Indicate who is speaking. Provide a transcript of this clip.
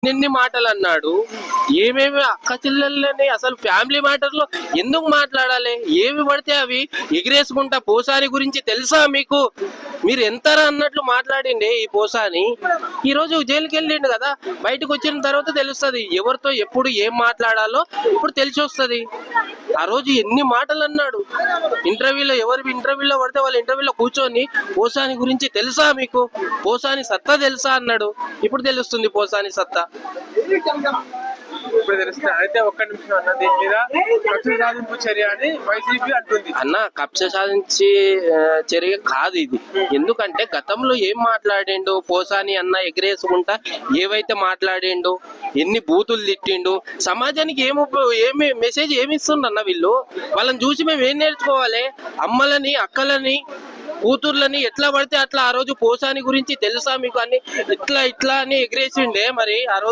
Speaker 1: ఎన్ని మాటలు అన్నాడు. ఏమేమి అక్క చెల్లెళ్ళని అసలు ఫ్యామిలీ మ్యాటర్లో ఎందుకు మాట్లాడాలి? ఏమి పడితే అవి ఎగిరేసుకుంటా. పోసాని గురించి తెలుసా మీకు? మీరు ఎంతరా అన్నట్లు మాట్లాడిండే ఈ పోసాని. ఈ రోజు జైలుకి వెళ్ళిండు కదా, బయటకు వచ్చిన తర్వాత తెలుస్తుంది ఎవరితో ఎప్పుడు ఏం మాట్లాడాలో. ఇప్పుడు తెలిసి వస్తుంది. ఆ రోజు ఎన్ని మాటలు అన్నాడు ఇంటర్వ్యూలో. ఎవరి ఇంటర్వ్యూలో పడితే వాళ్ళ ఇంటర్వ్యూలో కూర్చొని పోసాని గురించి తెలుసా మీకు, పోసాని సత్తా తెలుసా అన్నాడు. ఇప్పుడు తెలుస్తుంది పోసాని సత్తా.
Speaker 2: ఇప్పుడు తెలుస్తుంది. అయితే ఒక్క నిమిషం అన్న, దీని మీద కక్ష సాధింపు చర్య అని వైసీపీ అంటుంది.
Speaker 1: అన్న, కక్ష సాధించి చర్య కాదు ఇది. ఎందుకంటే గతంలో ఏం మాట్లాడిండు పోసాని అన్న, ఎగిరేసుకుంటా ఏవైతే మాట్లాడిండు, ఎన్ని బూతులు తిట్టిండు, సమాజానికి ఏమి మెసేజ్ ఏమి ఇస్తుండన్న వీళ్ళు. వాళ్ళని చూసి మేము ఏం నేర్చుకోవాలి? అమ్మలని, అక్కలని, కూతుర్లని ఎట్లా పడితే అట్లా ఆ రోజు పోసాని గురించి తెలుసా మీకు అని ఇట్లా అని ఎగిరేసిండే మరి ఆ రోజు.